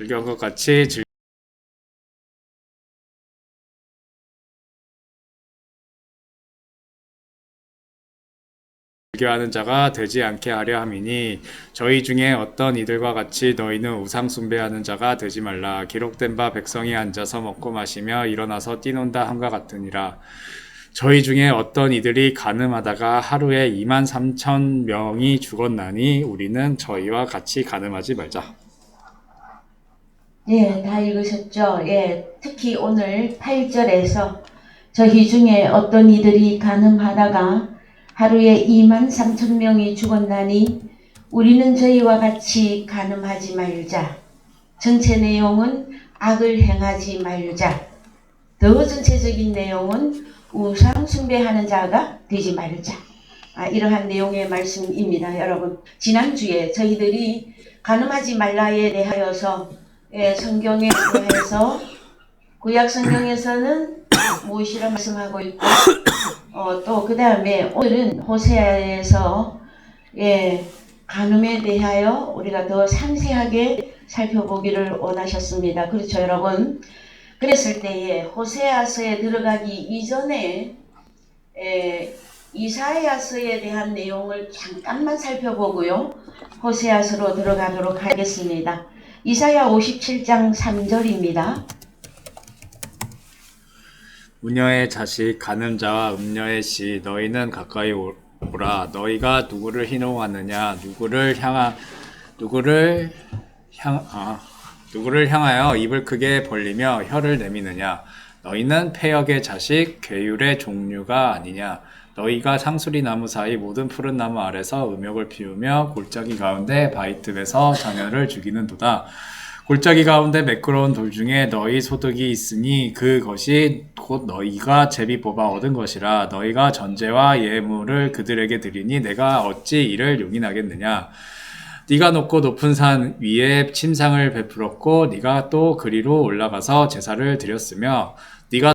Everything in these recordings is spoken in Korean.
즐겨온 것 같이 즐겨하는 자가 되지 않게 하려 함이니 저희 중에 어떤 이들과 같이 너희는 우상 숭배하는 자가 되지 말라. 기록된 바 백성이 앉아서 먹고 마시며 일어나서 뛰논다 함과 같으니라. 저희 중에 어떤 이들이 간음하다가 하루에 2만 3천 명이 죽었나니 우리는 저희와 같이 간음하지 말자. 예, 다 읽으셨죠? 예, 특히 오늘 8절에서 저희 중에 어떤 이들이 간음하다가 하루에 2만 3천 명이 죽었나니 우리는 저희와 같이 간음하지 말자. 전체 내용은 악을 행하지 말자. 더 전체적인 내용은 우상 숭배하는 자가 되지 말자. 이러한 내용의 말씀입니다. 여러분, 지난주에 저희들이 간음하지 말라에 대하여서 성경에 대해서 구약 성경에서는 무엇이라 말씀하고 있고 또 그 다음에 오늘은 호세아에서 간음에 대하여 우리가 더 상세하게 살펴보기를 원하셨습니다. 그렇죠, 여러분? 그랬을 때에 호세아서에 들어가기 이전에 이사야서에 대한 내용을 잠깐만 살펴보고요. 호세아서로 들어가도록 하겠습니다. 이사야 57장 3절입니다. 우녀의 자식 간음자와 음녀의 씨 너희는 가까이 오라. 너희가 누구를 희롱하느냐 누구를 향하여 입을 크게 벌리며 혀를 내미느냐. 너희는 패역의 자식 괴율의 종류가 아니냐. 너희가 상수리 나무 사이 모든 푸른 나무 아래서 음욕을 피우며 골짜기 가운데 바위틈에서 자녀를 죽이는도다. 골짜기 가운데 매끄러운 돌 중에 너희 소득이 있으니 그것이 곧 너희가 제비 뽑아 얻은 것이라. 너희가 전제와 예물을 그들에게 드리니 내가 어찌 이를 용인하겠느냐. 네가 높고 높은 산 위에 침상을 베풀었고 네가 또 그리로 올라가서 제사를 드렸으며 네가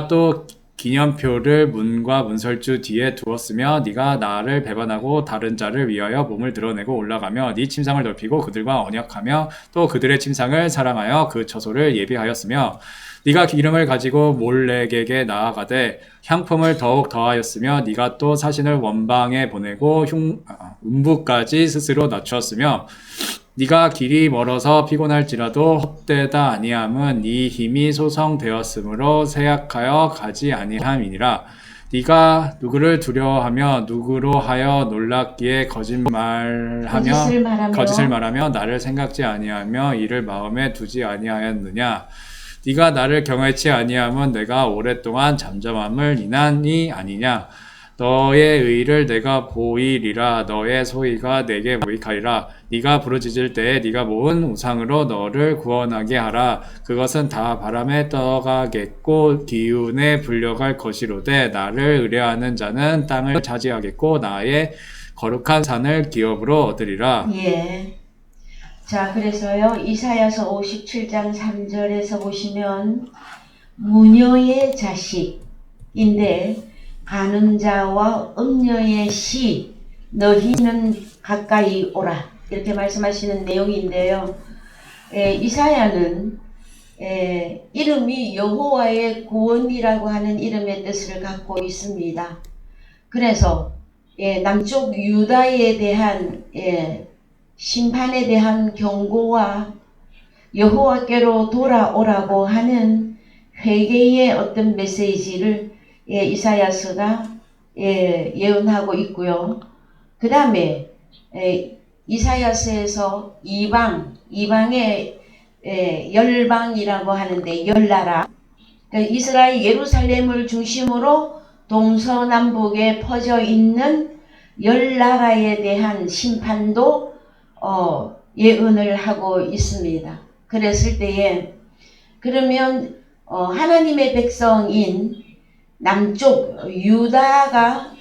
또 기념표를 문과 문설주 뒤에 두었으며 네가 나를 배반하고 다른 자를 위하여 몸을 드러내고 올라가며 네 침상을 넓히고 그들과 언약하며 또 그들의 침상을 사랑하여 그 처소를 예비하였으며 네가 기름을 가지고 몰렉에게 나아가되 향품을 더욱 더하였으며 네가 또 사신을 원방에 보내고 음부까지 스스로 낮추었으며 네가 길이 멀어서 피곤할지라도 헛되다 아니함은 네 힘이 소성되었으므로 쇠약하여 가지 아니함이니라. 네가 누구를 두려워하며 누구로 하여 놀랍기에 거짓을 말하며 나를 생각지 아니하며 이를 마음에 두지 아니하였느냐. 네가 나를 경외치 아니함은 내가 오랫동안 잠잠함을 인하니 아니냐. 너의 의를 내가 보이리라. 너의 소위가 내게 모익하리라. 네가 부르짖을 때에 네가 모은 우상으로 너를 구원하게 하라. 그것은 다 바람에 떠가겠고 기운에 불려갈 것이로되 나를 의뢰하는 자는 땅을 차지하겠고 나의 거룩한 산을 기업으로 얻으리라. 예. 자, 그래서요, 이사야서 57장 3절에서 보시면 무녀의 자식인데 간음자와 음녀의 씨 너희는 가까이 오라 이렇게 말씀하시는 내용인데요. 이사야는 이름이 여호와의 구원이라고 하는 이름의 뜻을 갖고 있습니다. 그래서 남쪽 유다에 대한 심판에 대한 경고와 여호와께로 돌아오라고 하는 회개의 어떤 메시지를 이사야서가 예언하고 있고요. 그 다음에 이사야서에서 이방의 열방이라고 하는데 열나라, 그러니까 이스라엘 예루살렘을 중심으로 동서남북에 퍼져 있는 열나라에 대한 심판도 예언을 하고 있습니다. 그랬을 때에 그러면 하나님의 백성인 남쪽 유다가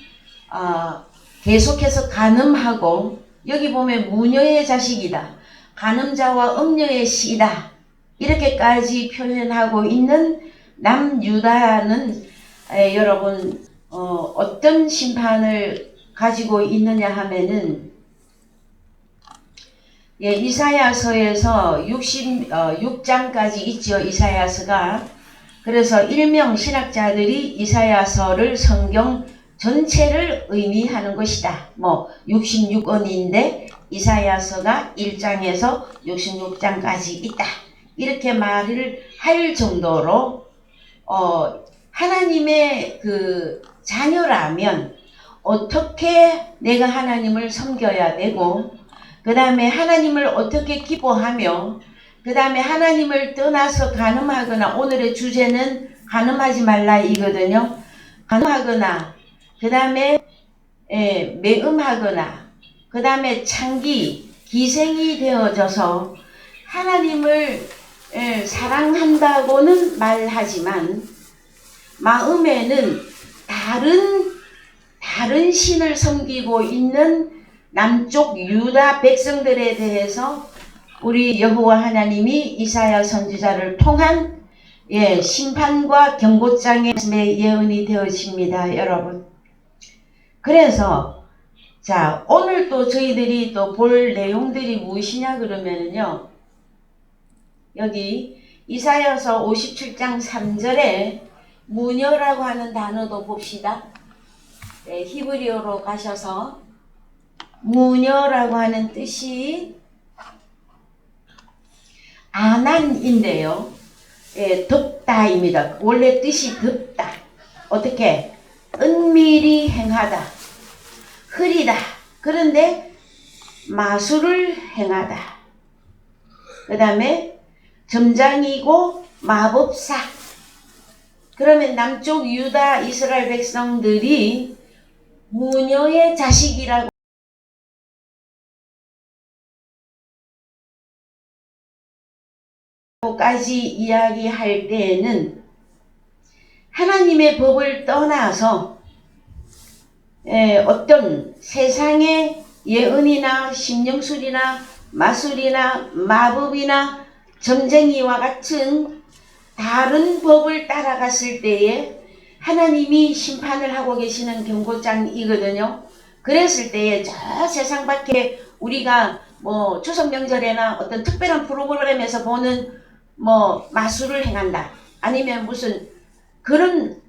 계속해서 간음하고 여기 보면 무녀의 자식이다, 간음자와 음녀의 씨다 이렇게까지 표현하고 있는 남유다는 여러분 어떤 심판을 가지고 있느냐 하면은 이사야서에서 66장까지 있죠. 이사야서가. 그래서 일명 신학자들이 이사야서를 성경 전체를 의미하는 것이다. 뭐 66권인데 이사야서가 1장에서 66장까지 있다. 이렇게 말을 할 정도로 하나님의 그 자녀라면 어떻게 내가 하나님을 섬겨야 되고, 그 다음에 하나님을 어떻게 기뻐하며, 그 다음에 하나님을 떠나서 간음하거나, 오늘의 주제는 간음하지 말라 이거든요. 간음하거나, 그 다음에 매음하거나, 그 다음에 창기, 기생이 되어져서 하나님을 사랑한다고는 말하지만 마음에는 다른 신을 섬기고 있는 남쪽 유다 백성들에 대해서 우리 여호와 하나님이 이사야 선지자를 통한 심판과 경고장의 예언이 되어집니다, 여러분. 그래서 자, 오늘 또 저희들이 또 볼 내용들이 무엇이냐 그러면은요, 여기 이사야서 57장 3절에 무녀라고 하는 단어도 봅시다. 히브리어로 가셔서 무녀라고 하는 뜻이 아난인데요. 덥다입니다. 원래 뜻이 덥다. 어떻게? 은밀히 행하다. 흐리다. 그런데 마술을 행하다. 그 다음에 점장이고 마법사. 그러면 남쪽 유다 이스라엘 백성들이 무녀의 자식이라고 까지 이야기할 때에는 하나님의 법을 떠나서 어떤 세상의 예언이나 심령술이나 마술이나 마법이나 점쟁이와 같은 다른 법을 따라갔을 때에 하나님이 심판을 하고 계시는 경고장이거든요. 그랬을 때에 저 세상 밖에 우리가 뭐 추석 명절에나 어떤 특별한 프로그램에서 보는 뭐 마술을 행한다, 아니면 무슨 그런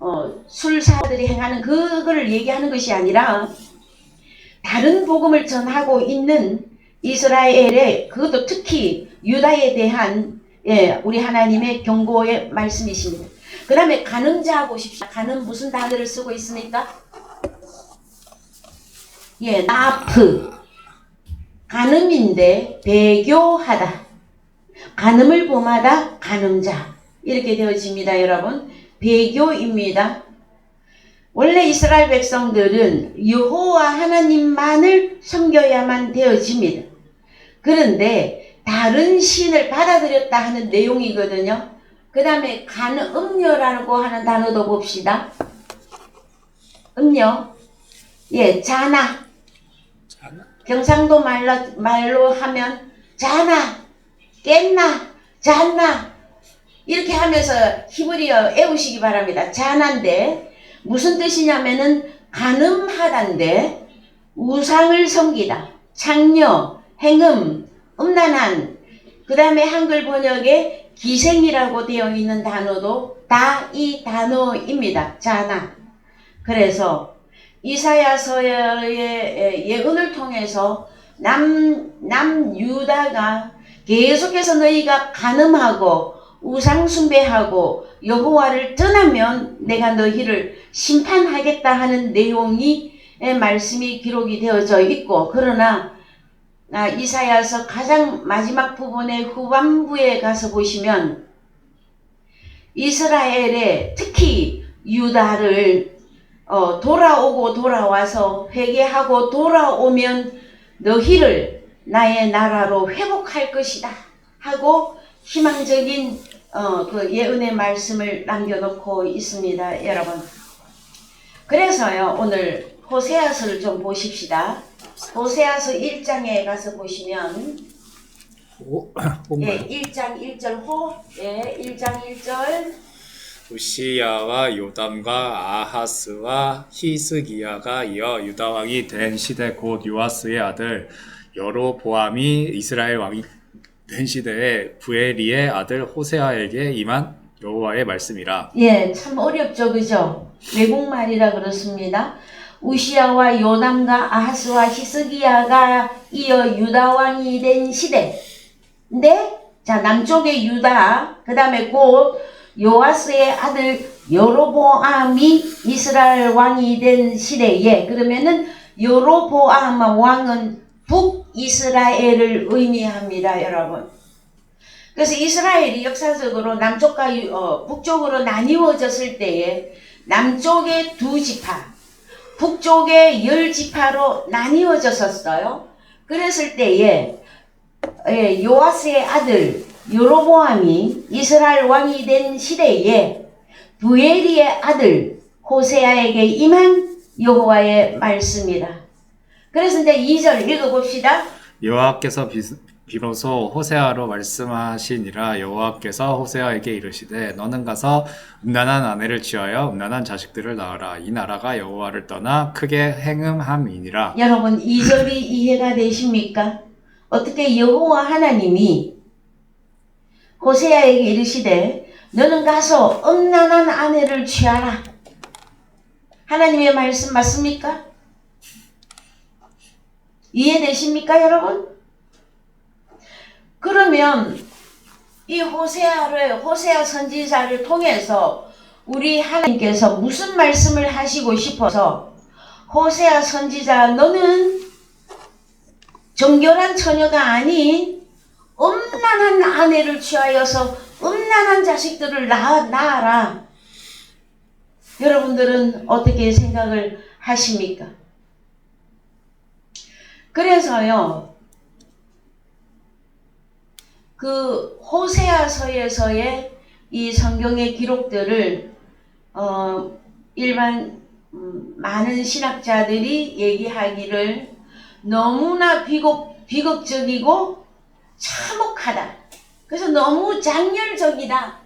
술사들이 행하는 그거를 얘기하는 것이 아니라 다른 복음을 전하고 있는 이스라엘의, 그것도 특히 유다에 대한 우리 하나님의 경고의 말씀이십니다. 그 다음에 간음자 보십시오. 간음 무슨 단어를 쓰고 있습니까? 나프. 간음인데 배교하다. 간음을 범하다. 간음자. 이렇게 되어집니다, 여러분. 배교입니다. 원래 이스라엘 백성들은 여호와 하나님만을 섬겨야만 되어집니다. 그런데 다른 신을 받아들였다 하는 내용이거든요. 그 다음에 간음녀라고 하는 단어도 봅시다. 음녀. 자나. 경상도 말로 하면 자나, 깼나, 잤나 이렇게 하면서 히브리어 애우시기 바랍니다. 자나인데 무슨 뜻이냐면은 간음하다인데 우상을 섬기다, 창녀, 행음, 음란한, 그 다음에 한글 번역에 기생이라고 되어 있는 단어도 다 이 단어입니다. 자나. 그래서 이사야서의 예언을 통해서 남유다가 계속해서 너희가 간음하고 우상숭배하고 여호와를 떠나면 내가 너희를 심판하겠다 하는 내용이 말씀이 기록이 되어져 있고, 그러나 이사야서 가장 마지막 부분의 후반부에 가서 보시면 이스라엘의 특히 유다를 돌아오고 돌아와서 회개하고 돌아오면 너희를 나의 나라로 회복할 것이다 하고 희망적인 그 예언의 말씀을 남겨놓고 있습니다, 여러분. 그래서요, 오늘 호세아서를 좀 보십시다. 호세아서 1장에 가서 보시면 1장 1절 1장 1절 우시야와 요담과 아하스와 히스기야가 이어 유다 왕이 된 시대 곧 요아스의 아들 여로보암이 이스라엘 왕이 된 시대에 부에리의 아들 호세아에게 임한 여호와의 말씀이라. 예, 참 어렵죠, 그죠? 외국말이라 그렇습니다. 우시야와 요담과 아하스와 히스기야가 이어 유다 왕이 된 시대. 근데 자, 남쪽의 유다, 그 다음에 곧 요아스의 아들 여로보암이 이스라엘 왕이 된 시대에, 그러면은 여로보암 왕은 북이스라엘을 의미합니다, 여러분. 그래서 이스라엘이 역사적으로 남쪽과 북쪽으로 나뉘어졌을 때에 남쪽의 2지파, 북쪽의 10지파로 나뉘어졌었어요. 그랬을 때에 요아스의 아들 여로보암이 이스라엘 왕이 된 시대에 부에리의 아들 호세아에게 임한 여호와의 말씀이다. 그래서 이제 2절 읽어봅시다. 여호와께서 비로소 호세아로 말씀하시니라. 여호와께서 호세아에게 이르시되 너는 가서 음란한 아내를 취하여 음란한 자식들을 낳으라. 이 나라가 여호와를 떠나 크게 행음함이니라. 여러분 2절이 이해가 되십니까? 어떻게 여호와 하나님이 호세아에게 이르시되 너는 가서 음란한 아내를 취하라. 하나님의 말씀 맞습니까? 이해되십니까, 여러분? 그러면 이 호세아 선지자를 통해서 우리 하나님께서 무슨 말씀을 하시고 싶어서 호세아 선지자 너는 정결한 처녀가 아닌 음란한 아내를 취하여서 음란한 자식들을 낳아라. 여러분들은 어떻게 생각을 하십니까? 그래서요, 그 호세아서에서의 이 성경의 기록들을 일반 많은 신학자들이 얘기하기를 너무나 비극적이고 참혹하다. 그래서 너무 장렬적이다.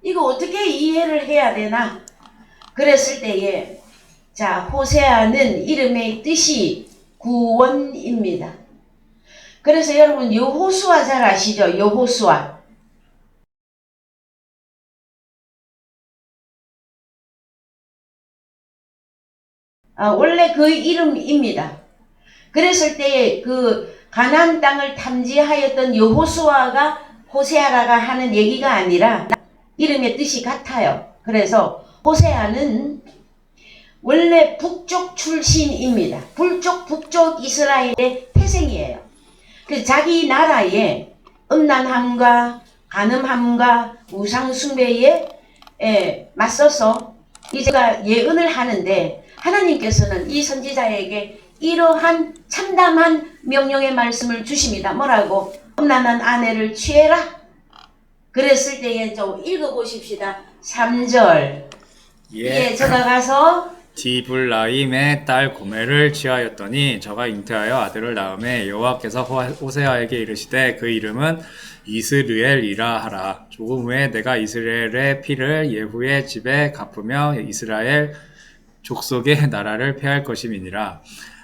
이거 어떻게 이해를 해야 되나? 그랬을 때에 자, 호세아는 이름의 뜻이 구원입니다. 그래서 여러분 여호수아 잘 아시죠? 여호수아. 원래 그 이름입니다. 그랬을 때 그 가나안 땅을 탐지하였던 여호수아가 호세아라가 하는 얘기가 아니라 이름의 뜻이 같아요. 그래서 호세아는 원래 북쪽 출신입니다. 북쪽 이스라엘의 태생이에요. 그 자기 나라의 음란함과 간음함과 우상숭배에 맞서서 이제가 예언을 하는데 하나님께서는 이 선지자에게 이러한 참담한 명령의 말씀을 주십니다. 뭐라고? 음란한 아내를 취해라. 그랬을 때에 좀 읽어보십시다. 3절. 예, 저가 가서 디블라임의 딸 고멜을 취하였더니 저가 잉태하여 아들을 낳음에 여호와께서 호세아에게 이르시되 그 이름은 이스르엘이라 하라. 조금 후에 내가 이스라엘의 피를 예후의 집에 갚으며 이스라엘 족속의 나라를 폐할 것임이니라.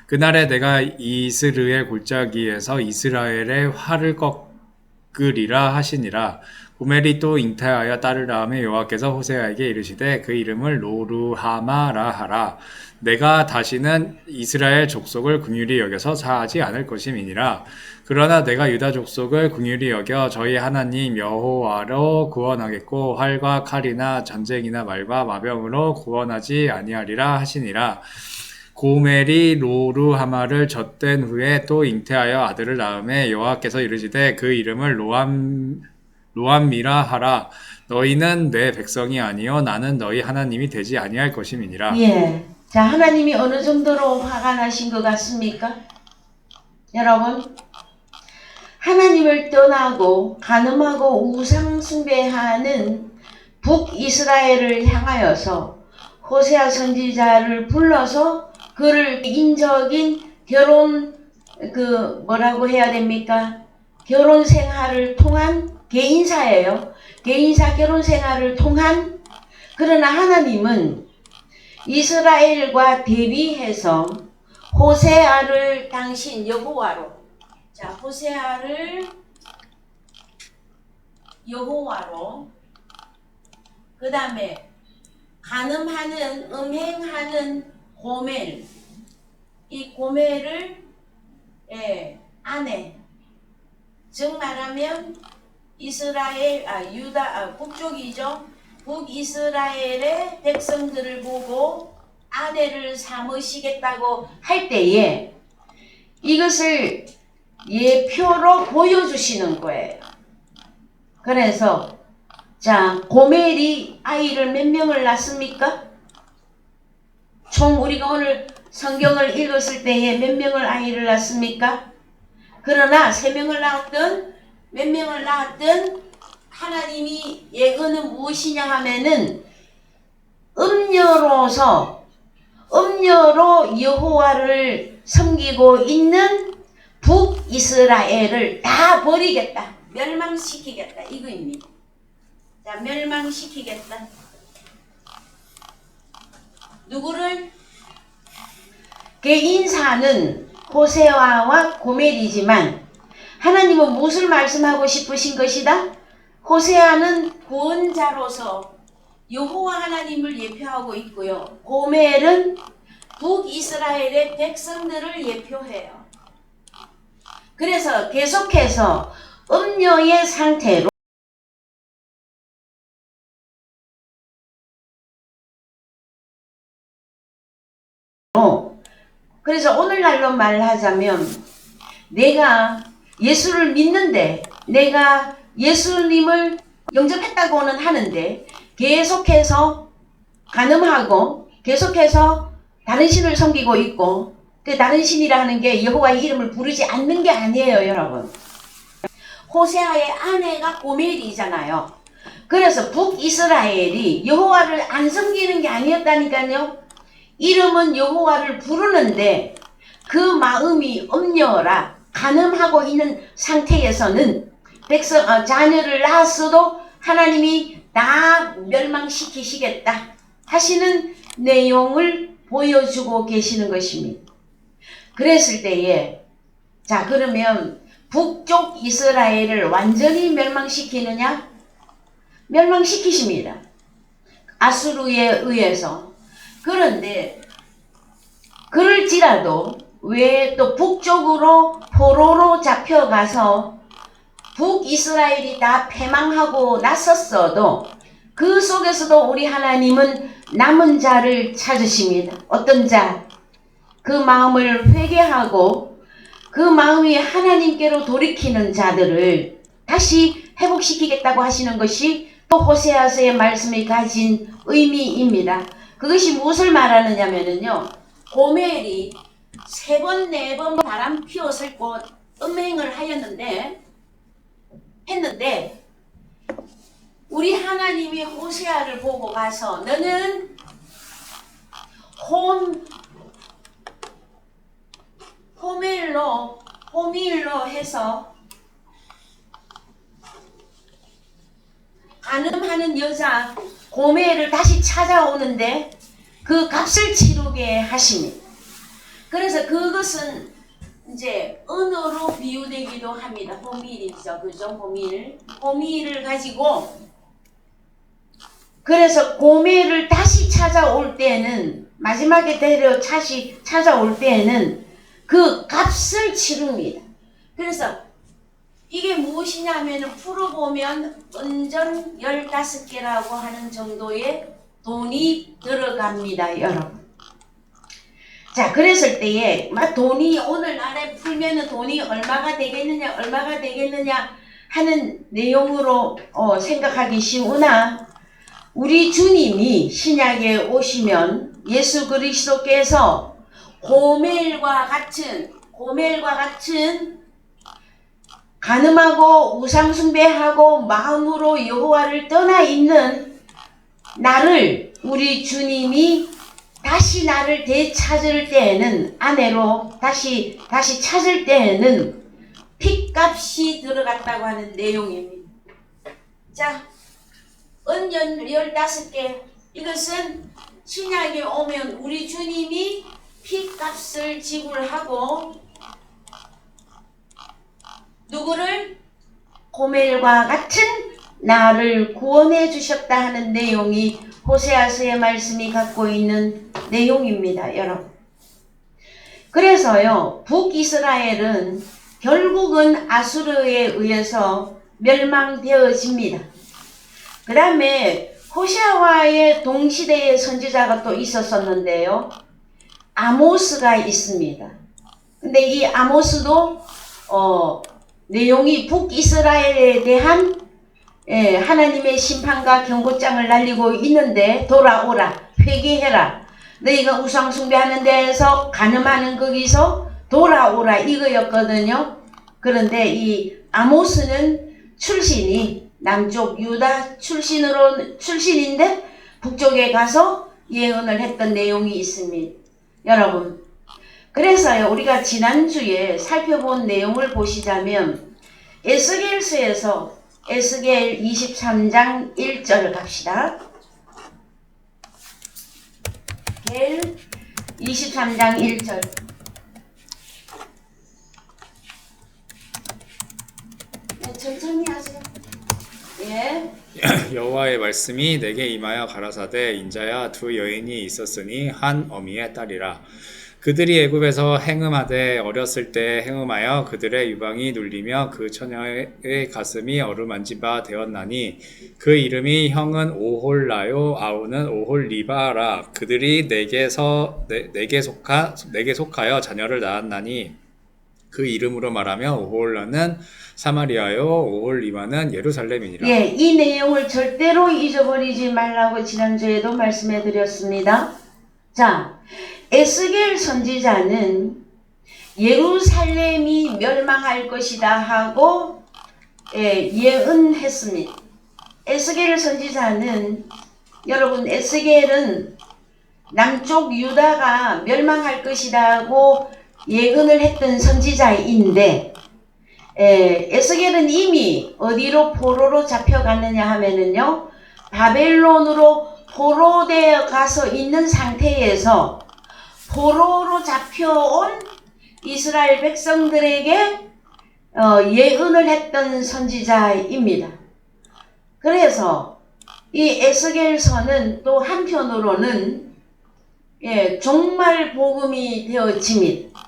그날에 내가 이스라엘 골짜기에서 이스라엘의 활을 꺾으리라 하시니라. 고멜이 또 잉태하여 딸을 낳음에 여호와께서 호세아에게 이르시되 그 이름을 로르하마라 하라. 내가 다시는 이스라엘 족속을 긍휼히 여겨서 사하지 않을 것임이니라. 그러나 내가 유다 족속을 긍휼히 여겨 저희 하나님 여호와로 구원하겠고 활과 칼이나 전쟁이나 말과 마병으로 구원하지 아니하리라 하시니라. 고멜이 로르하마를 젖된 후에 또 잉태하여 아들을 낳음에 여호와께서 이르시되 그 이름을 로암미라 하라. 너희는 내 백성이 아니요 나는 너희 하나님이 되지 아니할 것임이니라. 예. 자, 하나님이 어느 정도로 화가 나신 것 같습니까? 여러분, 하나님을 떠나고 간음하고 우상 숭배하는 북이스라엘을 향하여서 호세아 선지자를 불러서 그를 인적인 결혼 뭐라고 해야 됩니까? 결혼 생활을 통한 개인사예요. 개인사 결혼 생활을 통한 그러나 하나님은 이스라엘과 대비해서 호세아를 당신 여호와로, 자, 호세아를 여호와로, 그 다음에 간음하는, 음행하는 고멜, 이 고멜을 아내, 즉 말하면 이스라엘, 유다, 북쪽이죠. 북이스라엘의 백성들을 보고 아내를 삼으시겠다고 할 때에 이것을 예표로 보여주시는 거예요. 그래서 자, 고멜이 아이를 몇 명을 낳습니까? 총 우리가 오늘 성경을 읽었을 때에 몇 명을 아이를 낳습니까? 그러나 3명을 낳았든 몇 명을 낳았든 하나님이 예언은 무엇이냐 하면은 음녀로 여호와를 섬기고 있는 북이스라엘을 다 버리겠다. 멸망시키겠다. 이거입니다. 자, 멸망시키겠다. 누구를? 그 인사는 호세아와 고멜이지만 하나님은 무엇을 말씀하고 싶으신 것이다? 호세아는 구원자로서 여호와 하나님을 예표하고 있고요. 고멜은 북이스라엘의 백성들을 예표해요. 그래서 계속해서 음녀의 상태로 그래서 오늘날로 말하자면 내가 예수를 믿는데 내가 예수님을 영접했다고는 하는데 계속해서 간음하고 계속해서 다른 신을 섬기고 있고 그 다른 신이라는 게 여호와의 이름을 부르지 않는 게 아니에요, 여러분. 호세아의 아내가 고멜이잖아요. 그래서 북이스라엘이 여호와를 안 섬기는 게 아니었다니까요. 이름은 여호와를 부르는데 그 마음이 음녀라 간음하고 있는 상태에서는 자녀를 낳았어도 하나님이 다 멸망시키시겠다 하시는 내용을 보여주고 계시는 것입니다. 그랬을 때에 자, 그러면 북쪽 이스라엘을 완전히 멸망시키느냐? 멸망시키십니다. 아수르에 의해서. 그런데 그럴지라도 왜 또 북쪽으로 포로로 잡혀가서 북이스라엘이 다 패망하고 났었어도 그 속에서도 우리 하나님은 남은 자를 찾으십니다. 어떤 자? 그 마음을 회개하고 그 마음이 하나님께로 돌이키는 자들을 다시 회복시키겠다고 하시는 것이 또 호세아서의 말씀이 가진 의미입니다. 그것이 무엇을 말하느냐면요. 고멜이 3번, 4번 바람 피웠을 곳 음행을 했는데 우리 하나님이 호세아를 보고 가서 너는 호밀로 해서 간음하는 여자 고멜을 다시 찾아오는데 그 값을 치르게 하십니다. 그래서 그것은 이제 은으로 비유되기도 합니다. 호밀이죠. 그죠? 호밀을 가지고 그래서 고멜을 다시 찾아올 때는 마지막에 다시 찾아올 때는 그 값을 치릅니다. 그래서 이게 무엇이냐면 풀어보면 은전 15개라고 하는 정도의 돈이 들어갑니다, 여러분. 자, 그랬을 때에 막 돈이 오늘날에 풀면은 돈이 얼마가 되겠느냐 하는 내용으로 생각하기 쉬우나 우리 주님이 신약에 오시면 예수 그리스도께서 고멜과 같은 간음하고 우상숭배하고 마음으로 여호와를 떠나 있는 나를 우리 주님이 다시 나를 되찾을 때에는 아내로 다시 찾을 때에는 핏값이 들어갔다고 하는 내용입니다. 자, 은연 15개 이것은 신약에 오면 우리 주님이 피값을 지불하고 누구를? 고멜과 같은 나를 구원해 주셨다 하는 내용이 호세아서의 말씀이 갖고 있는 내용입니다, 여러분. 그래서요, 북이스라엘은 결국은 아수르에 의해서 멸망되어집니다. 그 다음에 호세아와의 동시대의 선지자가 또 있었었는데요. 아모스가 있습니다. 근데 이 아모스도 내용이 북이스라엘에 대한 하나님의 심판과 경고장을 날리고 있는데 돌아오라, 회개해라, 너희가 우상 숭배하는 데에서 간음하는 거기서 돌아오라 이거였거든요. 그런데 이 아모스는 출신이 남쪽 유다 출신인데 북쪽에 가서 예언을 했던 내용이 있습니다. 여러분, 그래서요, 우리가 지난주에 살펴본 내용을 보시자면 에스겔서에서 에스겔 23장 1절 갑시다. 에스겔 23장 1절. 네, 천천히 하세요. 예. 여호와의 말씀이 내게 임하여 가라사대 인자야 두 여인이 있었으니 한 어미의 딸이라. 그들이 애굽에서 행음하되 어렸을 때 행음하여 그들의 유방이 눌리며 그 처녀의 가슴이 어루만진 바 되었나니 그 이름이 형은 오홀라요 아우는 오홀리바라. 그들이 내게 속하여 자녀를 낳았나니 그 이름으로 말하며 오홀라는 사마리아요 오홀리바는 예루살렘이니라. 예, 이 내용을 절대로 잊어버리지 말라고 지난주에도 말씀해 드렸습니다. 자, 에스겔 선지자는 예루살렘이 멸망할 것이다 하고 예언했습니다. 에스겔 선지자는, 여러분, 에스겔은 남쪽 유다가 멸망할 것이라고 예언을 했던 선지자인데, 에스겔은 이미 어디로 포로로 잡혀갔느냐 하면은요, 바벨론으로 포로되어 가서 있는 상태에서 포로로 잡혀온 이스라엘 백성들에게 예언을 했던 선지자입니다. 그래서 이 에스겔서는 또 한편으로는 종말 복음이 되어집니다.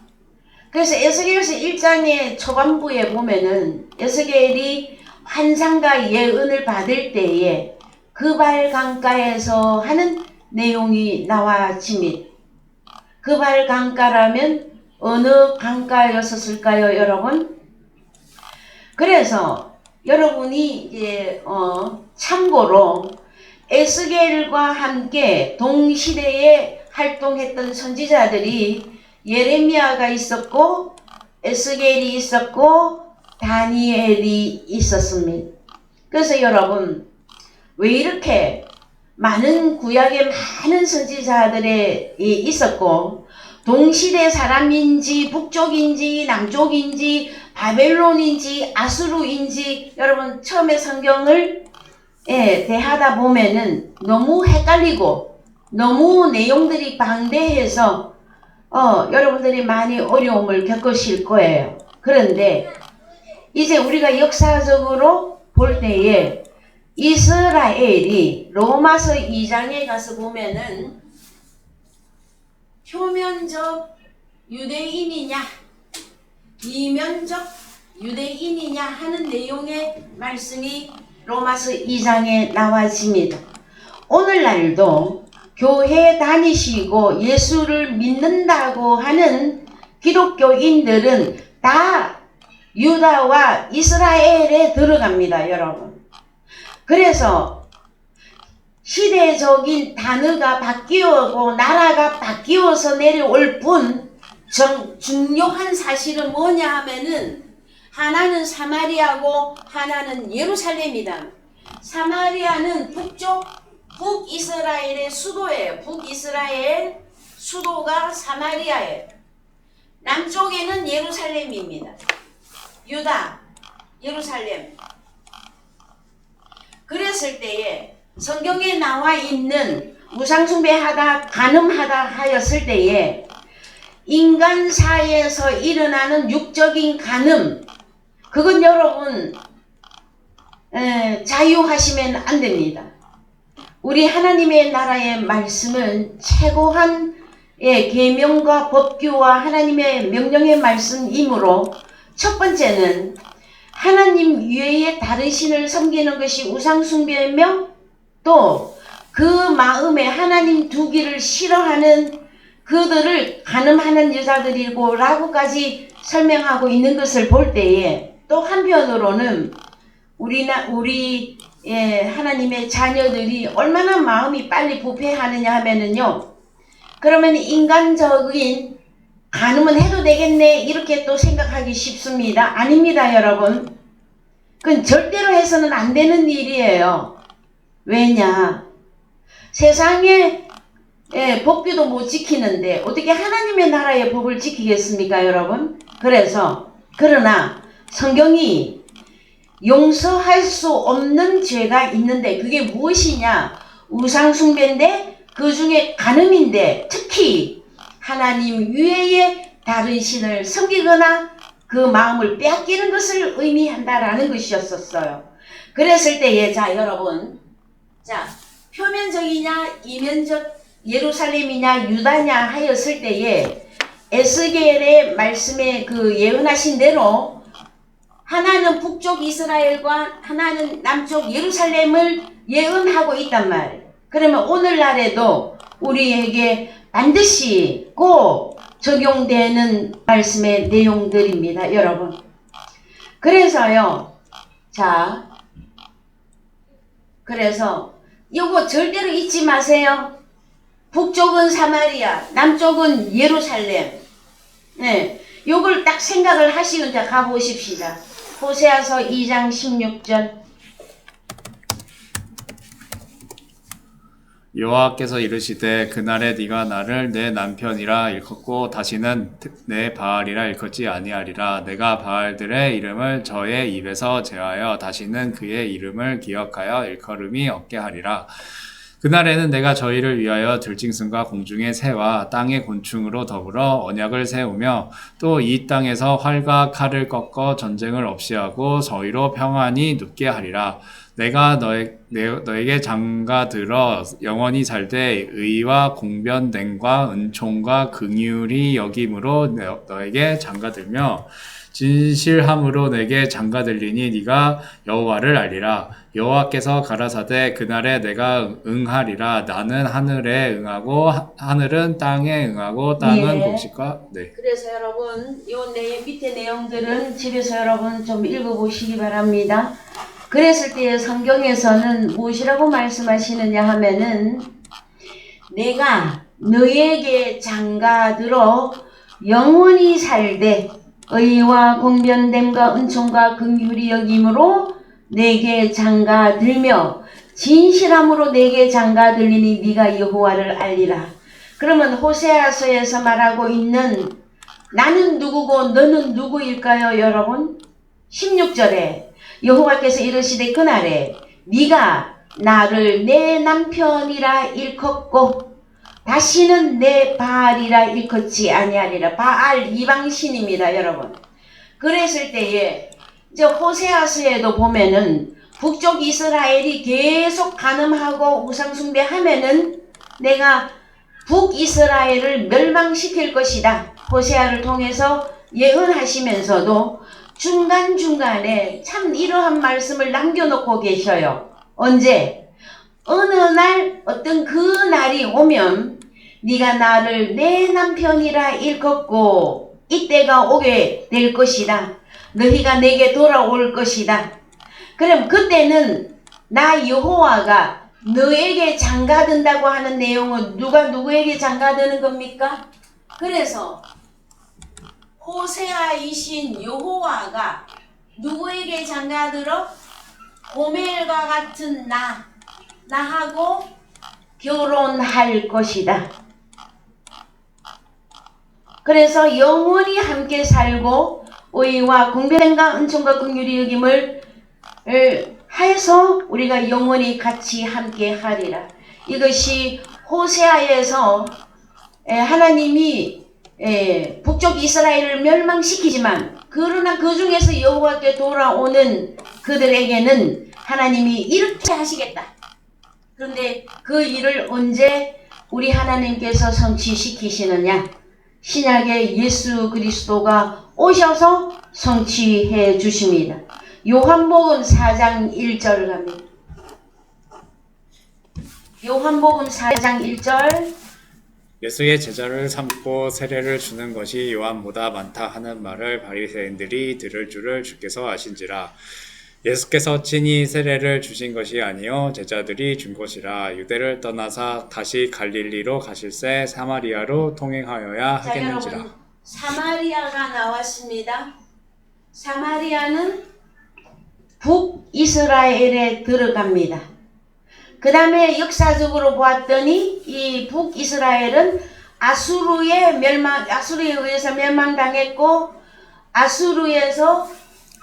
그래서 에스겔서 1장의 초반부에 보면은 에스겔이 환상과 예언을 받을 때에 그발 강가에서 하는 내용이 나와집니다. 그발 강가라면 어느 강가였었을까요, 여러분? 그래서 여러분이 이제 참고로 에스겔과 함께 동시대에 활동했던 선지자들이 예레미야가 있었고 에스겔이 있었고 다니엘이 있었습니다. 그래서 여러분, 왜 이렇게 많은 구약의 많은 선지자들이 있었고 동시대 사람인지 북쪽인지 남쪽인지 바벨론인지 아수르인지 여러분 처음에 성경을 대하다 보면은 너무 헷갈리고 너무 내용들이 방대해서 여러분들이 많이 어려움을 겪으실 거예요. 그런데 이제 우리가 역사적으로 볼 때에 이스라엘이 로마서 2장에 가서 보면은 표면적 유대인이냐 이면적 유대인이냐 하는 내용의 말씀이 로마서 2장에 나와집니다. 오늘날도 교회 다니시고 예수를 믿는다고 하는 기독교인들은 다 유다와 이스라엘에 들어갑니다, 여러분. 그래서 시대적인 단어가 바뀌고 나라가 바뀌어서 내려올 뿐 중요한 사실은 뭐냐 하면은 하나는 사마리아고 하나는 예루살렘이다. 사마리아는 북이스라엘의 수도예요. 북이스라엘 수도가 사마리아예요. 남쪽에는 예루살렘입니다. 유다, 예루살렘. 그랬을 때에 성경에 나와 있는 우상숭배하다 간음하다 하였을 때에 인간 사이에서 일어나는 육적인 간음, 그건 여러분 자유하시면 안 됩니다. 우리 하나님의 나라의 말씀은 최고한 계명과 법규와 하나님의 명령의 말씀이므로, 첫 번째는 하나님 외에 다른 신을 섬기는 것이 우상숭배이며, 또 그 마음에 하나님 두기를 싫어하는 그들을 간음하는 여자들이고 라고까지 설명하고 있는 것을 볼 때에, 또 한편으로는 우리 하나님의 자녀들이 얼마나 마음이 빨리 부패하느냐 하면은요, 그러면 인간적인 간음은 해도 되겠네 이렇게 또 생각하기 쉽습니다. 아닙니다, 여러분. 그건 절대로 해서는 안 되는 일이에요. 왜냐? 세상에 법규도 못 지키는데 어떻게 하나님의 나라의 법을 지키겠습니까, 여러분? 그러나 성경이 용서할 수 없는 죄가 있는데 그게 무엇이냐? 우상숭배인데, 그 중에 간음인데, 특히 하나님 외에 다른 신을 섬기거나 그 마음을 빼앗기는 것을 의미한다라는 것이었었어요. 그랬을 때에, 자 여러분, 자 표면적이냐 이면적 예루살렘이냐 유다냐 하였을 때에 에스겔의 말씀에 그 예언하신 대로 하나는 북쪽 이스라엘과 하나는 남쪽 예루살렘을 예언하고 있단 말이에요. 그러면 오늘날에도 우리에게 반드시 꼭 적용되는 말씀의 내용들입니다, 여러분. 그래서요, 자, 그래서 이거 절대로 잊지 마세요. 북쪽은 사마리아, 남쪽은 예루살렘. 네, 요걸 딱 생각을 하시고 이제 가보십시다. 호세아서 2장 16절. 여호와께서 이르시되 그날에 네가 나를 내 남편이라 일컫고 다시는 내 바알이라 일컫지 아니하리라. 내가 바알들의 이름을 저의 입에서 제하여 다시는 그의 이름을 기억하여 일컬음이 없게 하리라. 그날에는 내가 저희를 위하여 들짐승과 공중의 새와 땅의 곤충으로 더불어 언약을 세우며 또 이 땅에서 활과 칼을 꺾어 전쟁을 없이 하고 저희로 평안히 눕게 하리라. 내가 너에게 장가들어 영원히 살되 의와 공변됨과 은총과 긍휼이 여김으로 너에게 장가들며 진실함으로 내게 장가들리니 네가 여호와를 알리라. 여호와께서 가라사대 그날에 내가 응하리라. 나는 하늘에 응하고 하늘은 땅에 응하고 땅은 곡식과 그래서 여러분 요 밑에 내용들은 집에서 여러분 좀 읽어보시기 바랍니다. 그랬을 때 성경에서는 무엇이라고 말씀하시느냐 하면은 내가 너에게 장가들어 영원히 살되 의와 공변됨과 은총과 긍휼이 여김으로 내게 장가들며 진실함으로 내게 장가들리니 네가 여호와를 알리라. 그러면 호세아서에서 말하고 있는 나는 누구고 너는 누구일까요, 여러분? 16절에 여호와께서 이르시되 그날에 네가 나를 내 남편이라 일컫고 다시는 내 바알이라 일컫지 아니하리라. 바알 이방신입니다, 여러분. 그랬을 때에 이제 호세아서에도 보면은 북쪽 이스라엘이 계속 간음하고 우상숭배하면은 내가 북이스라엘을 멸망시킬 것이다. 호세아를 통해서 예언하시면서도 중간중간에 참 이러한 말씀을 남겨놓고 계셔요. 언제? 어느 날 어떤 그 날이 오면 네가 나를 내 남편이라 일컫고 이때가 오게 될 것이다. 너희가 내게 돌아올 것이다. 그럼 그때는 나 여호와가 너에게 장가든다고 하는 내용은 누가 누구에게 장가드는 겁니까? 그래서 호세아이신 여호와가 누구에게 장가들어? 고멜과 같은 나하고 결혼할 것이다. 그래서 영원히 함께 살고 의와 공변과 은총과 긍휼이 여김을 해서 우리가 영원히 같이 함께 하리라. 이것이 호세아에서 하나님이 북쪽 이스라엘을 멸망시키지만 그러나 그 중에서 여호와께 돌아오는 그들에게는 하나님이 이렇게 하시겠다. 그런데 그 일을 언제 우리 하나님께서 성취시키시느냐? 신약의 예수 그리스도가 오셔서 성취해 주십니다. 요한복음 4장 1절 갑니다. 요한복음 4장 1절 예수의 제자를 삼고 세례를 주는 것이 요한보다 많다 하는 말을 바리새인들이 들을 줄을 주께서 아신지라. 예수께서 친히 세례를 주신 것이 아니요 제자들이 준 것이라. 유대를 떠나사 다시 갈릴리로 가실새 사마리아로 통행하여야 자, 하겠는지라. 여러분, 사마리아가 나왔습니다. 사마리아는 북이스라엘에 들어갑니다. 그 다음에 역사적으로 보았더니 이 북이스라엘은 아수르에 의해서 멸망당했고 아수르에서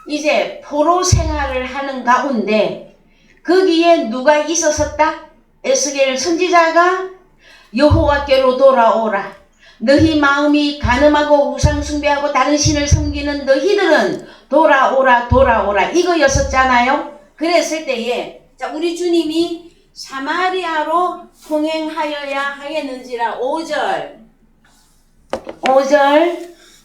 이제 포로 생활을 하는 가운데 거기에 누가 있었었다? 에스겔 선지자가 여호와께로 돌아오라. 너희 마음이 간음하고 우상 숭배하고 다른 신을 섬기는 너희들은 돌아오라 이거였었잖아요. 그랬을 때에 자 우리 주님이 사마리아로 통행하여야 하겠는지라. 5절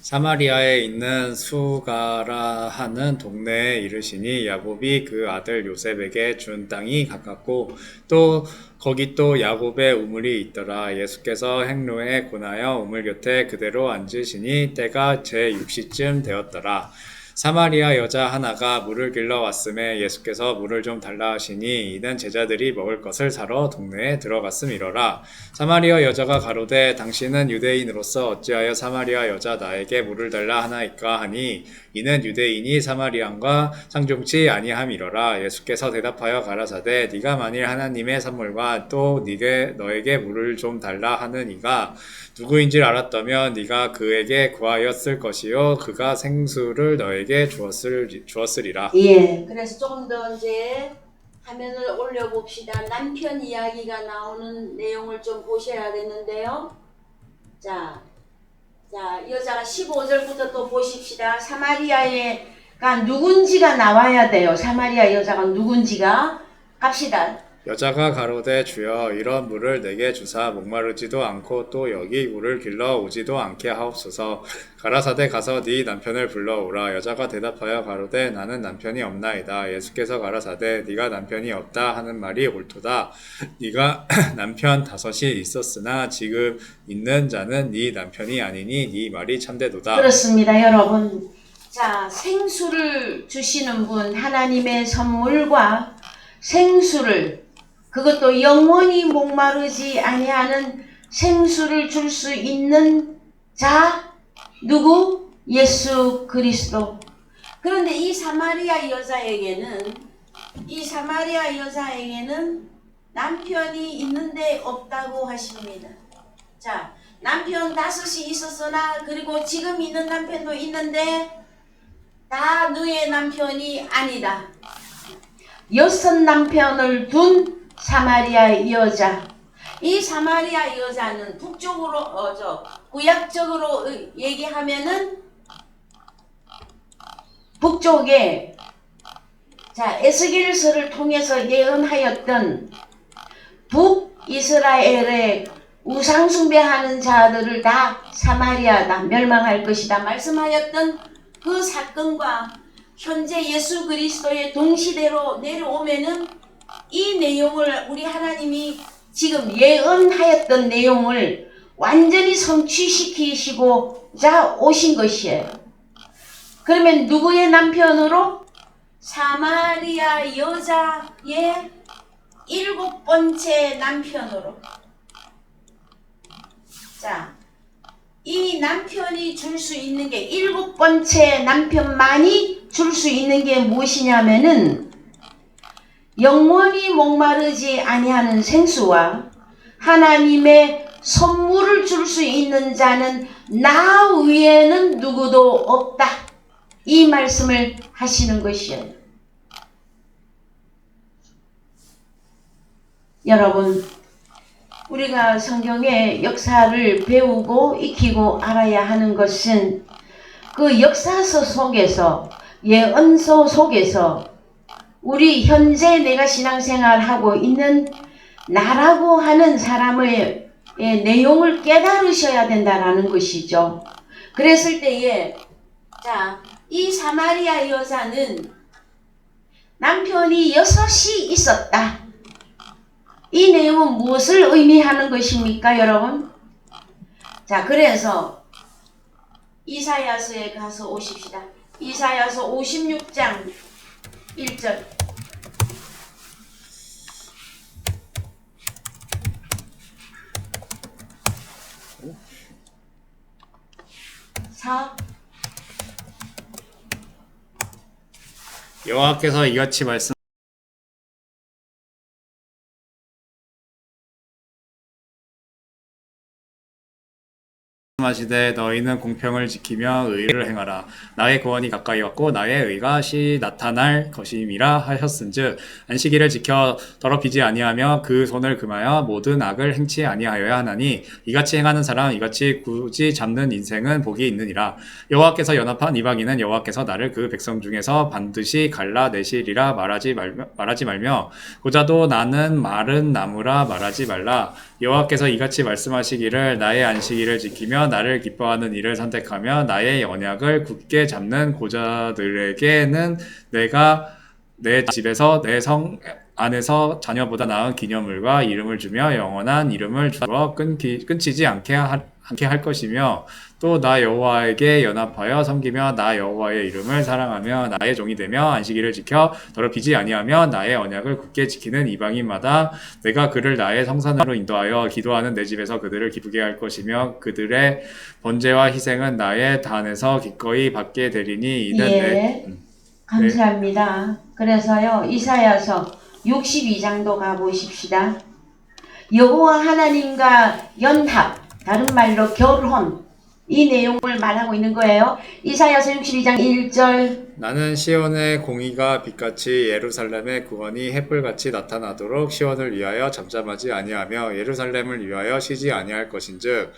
사마리아에 있는 수가라 하는 동네에 이르시니 야곱이 그 아들 요셉에게 준 땅이 가깝고 또 거기 또 야곱의 우물이 있더라. 예수께서 행로에 고나여 우물 곁에 그대로 앉으시니 때가 제6시쯤 되었더라. 사마리아 여자 하나가 물을 길러 왔음에 예수께서 물을 좀 달라 하시니 이는 제자들이 먹을 것을 사러 동네에 들어갔음이로라. 사마리아 여자가 가로되 당신은 유대인으로서 어찌하여 사마리아 여자 나에게 물을 달라 하나이까 하니 이는 유대인이 사마리안과 상종치 아니함이로라. 예수께서 대답하여 가라사대 네가 만일 하나님의 선물과 또 너에게 물을 좀 달라 하는 이가 누구인지 알았다면 네가 그에게 구하였을 것이요 그가 생수를 너에게 주었으리라. 예. 그래서 조금 더 이제 화면을 올려봅시다. 남편 이야기가 나오는 내용을 좀 보셔야겠는데요. 자, 여자가 15절부터 또 보십시다. 사마리아가 누군지가 나와야 돼요. 사마리아 여자가 누군지가. 갑시다. 여자가 가로되 주여 이런 물을 내게 주사 목마르지도 않고 또 여기 물을 길러 오지도 않게 하옵소서. 가라사대 가서 네 남편을 불러오라. 여자가 대답하여 가로되 나는 남편이 없나이다. 예수께서 가라사대 네가 남편이 없다 하는 말이 옳도다. 네가 남편 5이 있었으나 지금 있는 자는 네 남편이 아니니 네 말이 참되도다. 그렇습니다, 여러분. 자, 생수를 주시는 분, 하나님의 선물과 생수를, 그것도 영원히 목마르지 아니하는 생수를 줄 수 있는 자, 누구? 예수 그리스도. 그런데 이 사마리아 여자에게는 남편이 있는데 없다고 하십니다. 자, 남편 5이 있었으나 그리고 지금 있는 남편도 있는데 다 너의 남편이 아니다. 6 남편을 둔 사마리아 여자. 이 사마리아 여자는 북쪽으로 구약적으로 얘기하면은 북쪽에 에스겔서를 통해서 예언하였던 북이스라엘의 우상 숭배하는 자들을 다 사마리아다 멸망할 것이다 말씀하였던 그 사건과 현재 예수 그리스도의 동시대로 내려오면은 이 내용을 우리 하나님이 지금 예언하였던 내용을 완전히 성취시키시고자 오신 것이에요. 그러면 누구의 남편으로? 사마리아 여자의 7번째 남편으로. 자, 이 남편이 줄 수 있는 게 7번째 남편만이 줄 수 있는 게 무엇이냐면은 영원히 목마르지 아니하는 생수와 하나님의 선물을 줄 수 있는 자는 나 위에는 누구도 없다. 이 말씀을 하시는 것이에요. 여러분, 우리가 성경의 역사를 배우고 익히고 알아야 하는 것은 그 역사서 속에서, 예언서 속에서 우리 현재 내가 신앙생활하고 있는 나라고 하는 사람의 내용을 깨달으셔야 된다라는 것이죠. 그랬을 때에 이 사마리아 여자는 남편이 6이 있었다. 이 내용은 무엇을 의미하는 것입니까, 여러분? 그래서 이사야서에 가서 오십시다. 이사야서 56장 1절. 4. 여호와께서 이같이 말씀하시되 너희는 공평을 지키며 의를 행하라. 나의 구원이 가까이 왔고 나의 의가 시 나타날 것임이라 하셨은즉 안식일을 지켜 더럽히지 아니하며 그 손을 금하여 모든 악을 행치 아니하여야 하나니 이같이 행하는 사람 이같이 굳이 잡는 인생은 복이 있느니라. 여호와께서 연합한 이방인은 여호와께서 나를 그 백성 중에서 반드시 갈라내시리라 말하지 말며 고자도 나는 마른 나무라 말하지 말라. 여호와께서 이같이 말씀하시기를 나의 안식일을 지키며 나를 기뻐하는 일을 선택하며 나의 언약을 굳게 잡는 고자들에게는 내가 내 집에서 내 성 안에서 자녀보다 나은 기념물과 이름을 주며 영원한 이름을 주어 끊치지 않게 할 것이며 또 나 여호와에게 연합하여 섬기며 나 여호와의 이름을 사랑하며 나의 종이 되며 안식일을 지켜 더럽히지 아니하며 나의 언약을 굳게 지키는 이방인마다 내가 그를 나의 성산으로 인도하여 기도하는 내 집에서 그들을 기쁘게 할 것이며 그들의 번제와 희생은 나의 단에서 기꺼이 받게 되리니 이는 감사합니다. 그래서요, 이사야서 62장도 가보십시다. 여호와 하나님과 연합, 다른 말로 결혼, 이 내용을 말하고 있는 거예요. 이사야서 62장 1절. 나는 시온의 공의가 빛같이 예루살렘의 구원이 햇불같이 나타나도록 시온을 위하여 잠잠하지 아니하며 예루살렘을 위하여 쉬지 아니할 것인즉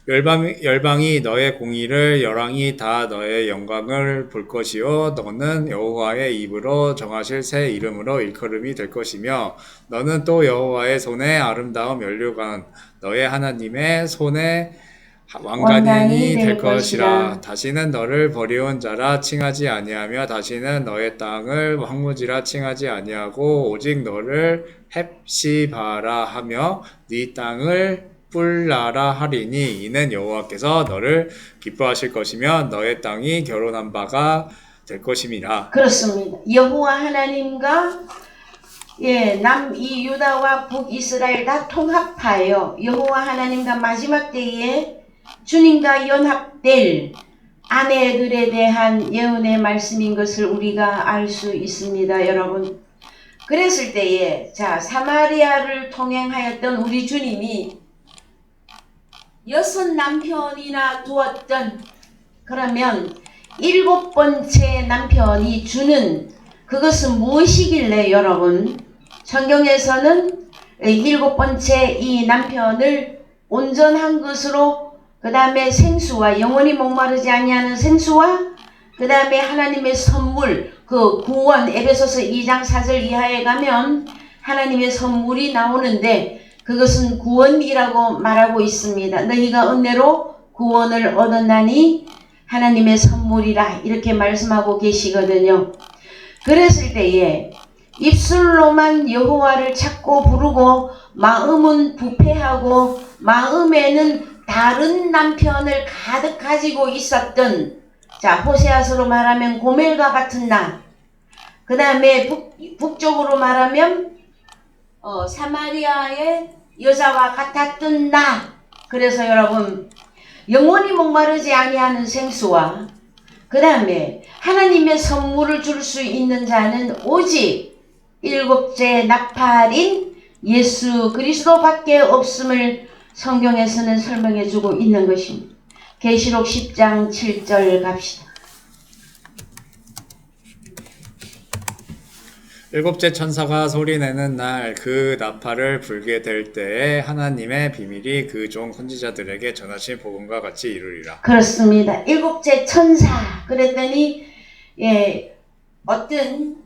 열방이 너의 공의를 열왕이 다 너의 영광을 볼 것이요 너는 여호와의 입으로 정하실 새 이름으로 일컬음이 될 것이며 너는 또 여호와의 손의 아름다움 면류관 너의 하나님의 손의 왕관이 될 것이라. 다시는 너를 버려온 자라 칭하지 아니하며 다시는 너의 땅을 황무지라 칭하지 아니하고 오직 너를 헵시바라 하며 네 땅을 뿔라라 하리니 이는 여호와께서 너를 기뻐하실 것이며 너의 땅이 결혼한 바가 될 것임이라. 그렇습니다. 여호와 하나님과 남이 유다와 북이스라엘 다 통합하여 여호와 하나님과 마지막 때에 주님과 연합될 아내들에 대한 예언의 말씀인 것을 우리가 알 수 있습니다, 여러분. 그랬을 때에 사마리아를 통행하였던 우리 주님이 6 남편이나 두었던, 그러면 7번째 남편이 주는 그것은 무엇이길래 여러분? 성경에서는 7번째 이 남편을 온전한 것으로, 그 다음에 생수와 영원히 목마르지 아니하는 생수와 그 다음에 하나님의 선물, 그 구원, 에베소서 2장 4절 이하에 가면 하나님의 선물이 나오는데 그것은 구원이라고 말하고 있습니다. 너희가 은혜로 구원을 얻었나니 하나님의 선물이라 이렇게 말씀하고 계시거든요. 그랬을 때에 입술로만 여호와를 찾고 부르고 마음은 부패하고 마음에는 다른 남편을 가득 가지고 있었던, 호세아서로 말하면 고멜과 같은 나, 그 다음에 북쪽으로 말하면 사마리아의 여자와 같았던 나. 그래서 여러분, 영원히 목마르지 아니하는 생수와 그 다음에 하나님의 선물을 줄 수 있는 자는 오직 7째 나팔인 예수 그리스도밖에 없음을 성경에서는 설명해 주고 있는 것입니다. 계시록 10장 7절 갑시다. 일곱째 천사가 소리내는 날 그 나팔을 불게 될 때에 하나님의 비밀이 그 종 선지자들에게 전하신 복음과 같이 이루리라. 그렇습니다. 일곱째 천사. 그랬더니 예, 어떤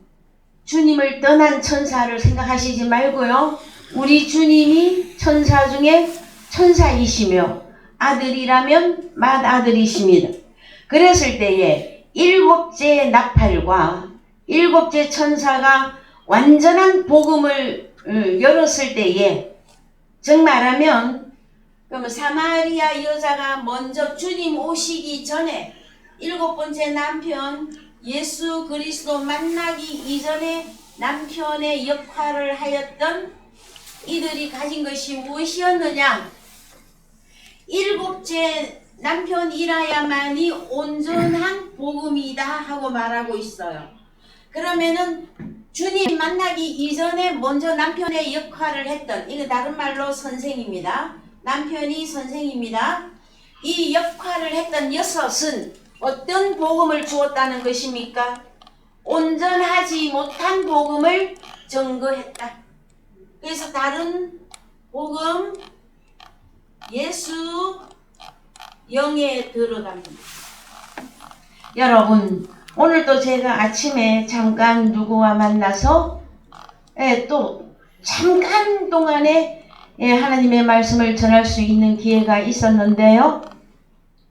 주님을 떠난 천사를 생각하시지 말고요. 우리 주님이 천사 중에 천사이시며 아들이라면 맏아들이십니다. 그랬을 때에 일곱째 나팔과 일곱째 천사가 완전한 복음을 열었을 때에 즉 말하면 그럼 사마리아 여자가 먼저 주님 오시기 전에 일곱 번째 남편 예수 그리스도 만나기 이전에 남편의 역할을 하였던 이들이 가진 것이 무엇이었느냐? 일곱째 남편이라야만이 온전한 복음이다 하고 말하고 있어요. 그러면은 주님 만나기 이전에 먼저 남편의 역할을 했던, 이거 다른 말로 선생입니다. 남편이 선생입니다. 이 역할을 했던 여섯은 어떤 복음을 주었다는 것입니까? 온전하지 못한 복음을 증거했다. 그래서 다른 복음 예수 영에 들어갑니다. 여러분 오늘도 제가 아침에 잠깐 누구와 만나서 또 잠깐 동안에 하나님의 말씀을 전할 수 있는 기회가 있었는데요.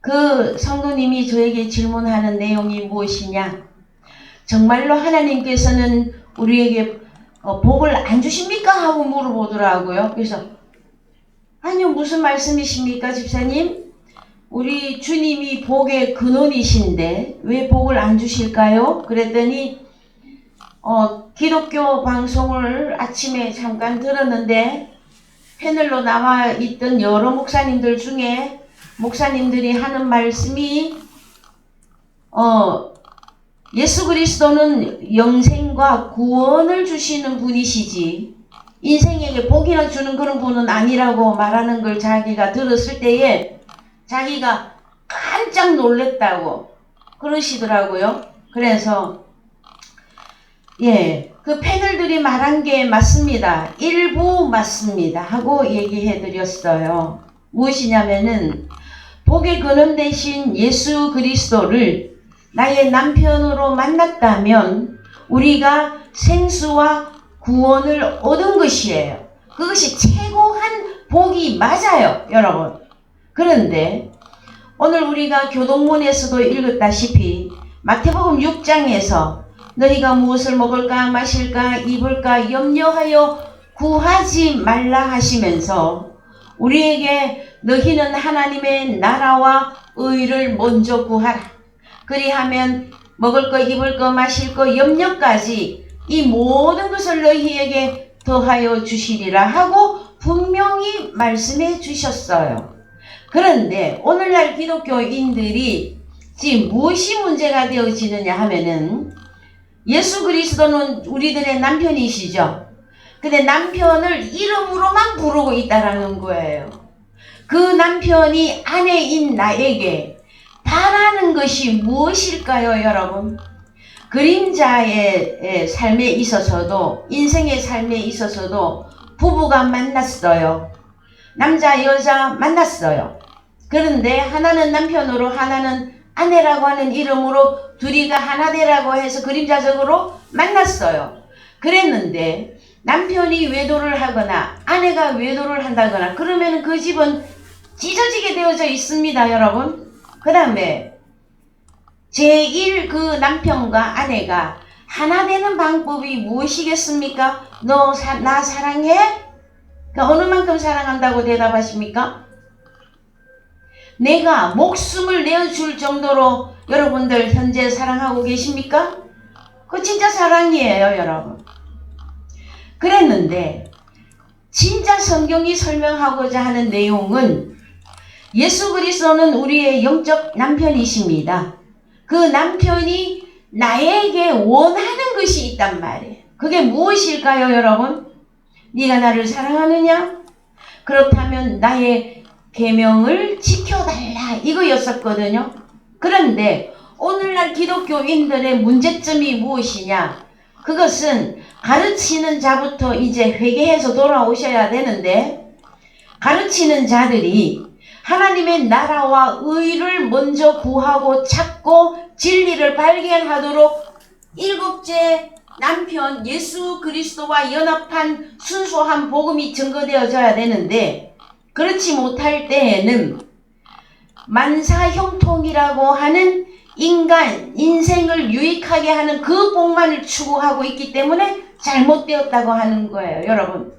그 성도님이 저에게 질문하는 내용이 무엇이냐? 정말로 하나님께서는 우리에게 복을 안 주십니까? 하고 물어보더라고요. 그래서 아니요, 무슨 말씀이십니까, 집사님? 우리 주님이 복의 근원이신데 왜 복을 안 주실까요? 그랬더니 기독교 방송을 아침에 잠깐 들었는데 패널로 나와 있던 여러 목사님들 중에 목사님들이 하는 말씀이 예수 그리스도는 영생과 구원을 주시는 분이시지 인생에게 복이나 주는 그런 분은 아니라고 말하는 걸 자기가 들었을 때에 자기가 깜짝 놀랬다고 그러시더라고요. 그래서 그 패널들이 말한 게 맞습니다. 일부 맞습니다 하고 얘기해 드렸어요. 무엇이냐면은 복의 근원 대신 예수 그리스도를 나의 남편으로 만났다면 우리가 생수와 구원을 얻은 것이에요. 그것이 최고한 복이 맞아요, 여러분. 그런데 오늘 우리가 교동문에서도 읽었다시피 마태복음 6장에서 너희가 무엇을 먹을까 마실까 입을까 염려하여 구하지 말라 하시면서 우리에게 너희는 하나님의 나라와 의를 먼저 구하라. 그리하면 먹을 거 입을 거 마실 거 염려까지 이 모든 것을 너희에게 더하여 주시리라 하고 분명히 말씀해 주셨어요. 그런데 오늘날 기독교인들이 지금 무엇이 문제가 되어지느냐 하면은 예수 그리스도는 우리들의 남편이시죠. 근데 남편을 이름으로만 부르고 있다라는 거예요. 그 남편이 아내인 나에게 바라는 것이 무엇일까요, 여러분? 그림자의 삶에 있어서도 인생의 삶에 있어서도 부부가 만났어요. 남자 여자 만났어요. 그런데 하나는 남편으로 하나는 아내라고 하는 이름으로 둘이가 하나 되라고 해서 그림자적으로 만났어요. 그랬는데 남편이 외도를 하거나 아내가 외도를 한다거나 그러면 그 집은 찢어지게 되어져 있습니다, 여러분. 그 다음에 제1 그 남편과 아내가 하나 되는 방법이 무엇이겠습니까? 너 나 사랑해? 그러니까 어느 만큼 사랑한다고 대답하십니까? 내가 목숨을 내어줄 정도로 여러분들 현재 사랑하고 계십니까? 그거 진짜 사랑이에요, 여러분. 그랬는데 진짜 성경이 설명하고자 하는 내용은 예수 그리스도는 우리의 영적 남편이십니다. 그 남편이 나에게 원하는 것이 있단 말이에요. 그게 무엇일까요, 여러분? 네가 나를 사랑하느냐? 그렇다면 나의 계명을 지켜달라, 이거였었거든요. 그런데 오늘날 기독교인들의 문제점이 무엇이냐? 그것은 가르치는 자부터 이제 회개해서 돌아오셔야 되는데, 가르치는 자들이 하나님의 나라와 의를 먼저 구하고 찾고 진리를 발견하도록 일곱째 남편 예수 그리스도와 연합한 순수한 복음이 증거되어져야 되는데, 그렇지 못할 때에는 만사형통이라고 하는 인생을 유익하게 하는 그 복만을 추구하고 있기 때문에 잘못되었다고 하는 거예요, 여러분.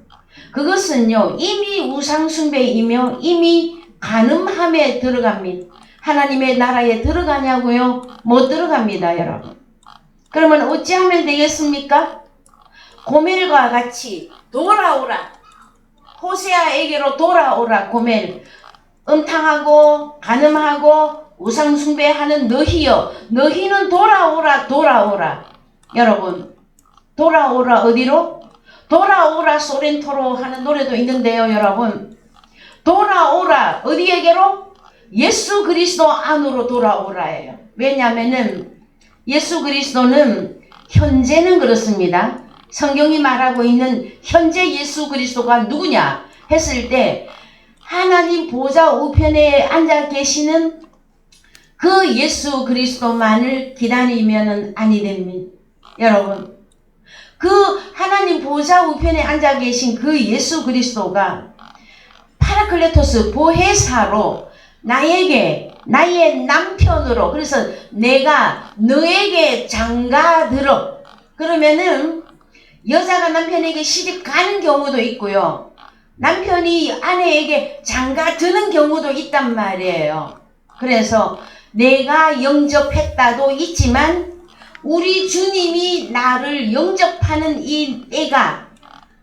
그것은요, 이미 우상숭배이며 이미 간음함에 들어갑니다. 하나님의 나라에 들어가냐고요? 못 들어갑니다, 여러분. 그러면 어찌하면 되겠습니까? 고멜과 같이 돌아오라. 호세아에게로 돌아오라, 고멜. 음탕하고 간음하고 우상숭배하는 너희여, 너희는 돌아오라, 돌아오라. 여러분, 돌아오라 어디로? 돌아오라 소렌토로 하는 노래도 있는데요, 여러분. 돌아오라 어디에게로? 예수 그리스도 안으로 돌아오라예요. 왜냐하면은 예수 그리스도는 현재는 그렇습니다. 성경이 말하고 있는 현재 예수 그리스도가 누구냐 했을 때, 하나님 보좌 우편에 앉아 계시는 그 예수 그리스도만을 기다리면은 아니 됩니다. 여러분, 그 하나님 보좌 우편에 앉아 계신 그 예수 그리스도가 파라클레토스 보혜사로 나에게, 나의 남편으로, 그래서 내가 너에게 장가들어. 그러면은 여자가 남편에게 시집 가는 경우도 있고요, 남편이 아내에게 장가드는 경우도 있단 말이에요. 그래서 내가 영접했다도 있지만 우리 주님이 나를 영접하는 이 때가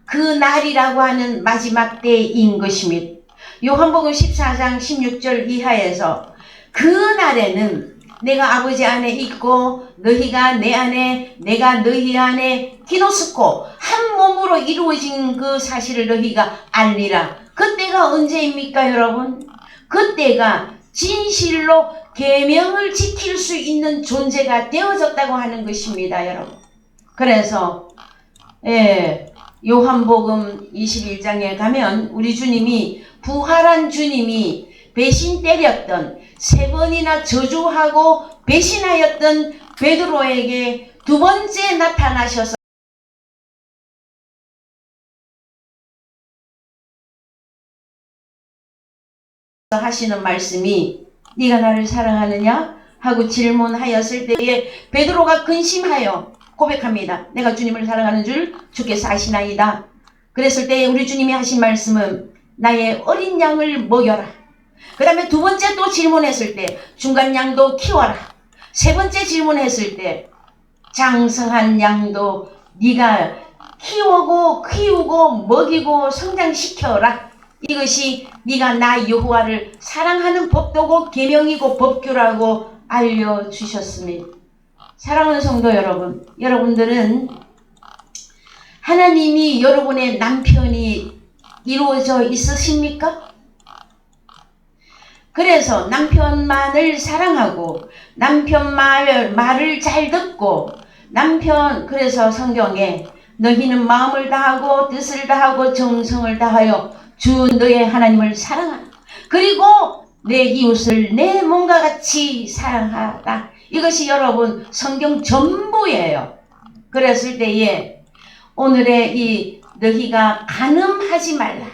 그 날이라고 하는 마지막 때인 것입니다. 요한복음 14장 16절 이하에서 그 날에는 내가 아버지 안에 있고 너희가 내 안에 내가 너희 안에 기노스코 한 몸으로 이루어진 그 사실을 너희가 알리라. 그때가 언제입니까, 여러분? 그때가 진실로 계명을 지킬 수 있는 존재가 되어졌다고 하는 것입니다, 여러분. 그래서 요한복음 21장에 가면 우리 주님이, 부활한 주님이 배신 때렸던, 3번이나 저주하고 배신하였던 베드로에게 두 번째 나타나셔서 하시는 말씀이, 네가 나를 사랑하느냐 하고 질문하였을 때에 베드로가 근심하여 고백합니다. 내가 주님을 사랑하는 줄 주께서 아시나이다. 그랬을 때 우리 주님이 하신 말씀은 나의 어린 양을 먹여라. 그 다음에 두 번째 또 질문했을 때 중간 양도 키워라. 세 번째 질문했을 때 장성한 양도 네가 키우고 먹이고 성장시켜라. 이것이 네가 나 여호와를 사랑하는 법도고 계명이고 법규라고 알려주셨습니다. 사랑하는 성도 여러분, 여러분들은 하나님이 여러분의 남편이 이루어져 있으십니까? 그래서 남편만을 사랑하고 남편 말을 잘 듣고 그래서 성경에 너희는 마음을 다하고 뜻을 다하고 정성을 다하여 주 너의 하나님을 사랑하라. 그리고 내 이웃을 내 몸과 같이 사랑하라. 이것이 여러분 성경 전부예요. 그랬을 때에 오늘의 이 너희가 간음하지 말라.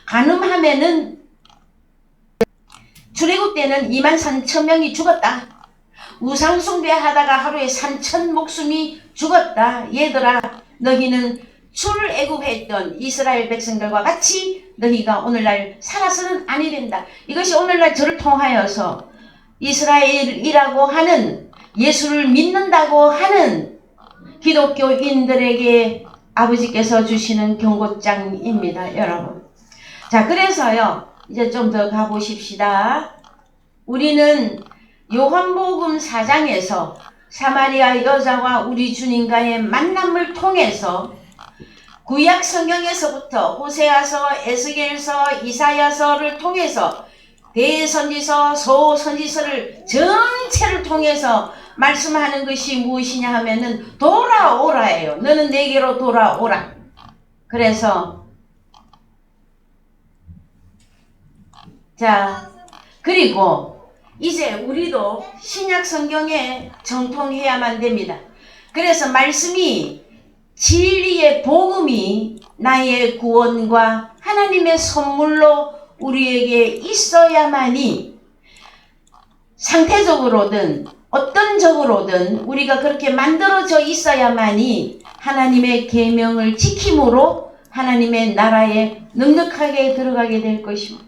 간음하면은 출애굽 때는 23,000명이 죽었다. 우상숭배하다가 하루에 3,000 목숨이 죽었다. 얘들아, 너희는 출애굽했던 이스라엘 백성들과 같이 너희가 오늘날 살아서는 아니 된다. 이것이 오늘날 저를 통하여서 이스라엘이라고 하는 예수를 믿는다고 하는 기독교인들에게 아버지께서 주시는 경고장입니다, 여러분. 자, 그래서요, 이제 좀 더 가보십시다. 우리는 요한복음 4장에서 사마리아 여자와 우리 주님과의 만남을 통해서 구약 성경에서부터 호세아서, 에스겔서, 이사야서를 통해서 대선지서, 소선지서를 전체를 통해서 말씀하는 것이 무엇이냐 하면은 돌아오라예요. 너는 내게로 돌아오라. 그래서 자, 그리고 이제 우리도 신약 성경에 정통해야만 됩니다. 그래서 말씀이 진리의 복음이 나의 구원과 하나님의 선물로 우리에게 있어야만이 상태적으로든 어떤 적으로든 우리가 그렇게 만들어져 있어야만이 하나님의 계명을 지킴으로 하나님의 나라에 넉넉하게 들어가게 될 것입니다.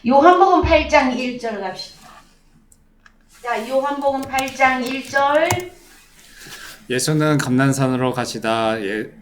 요한복음 8장 1절 갑시다. 자, 요한복음 8장 1절. 예수는 감난산으로 가시다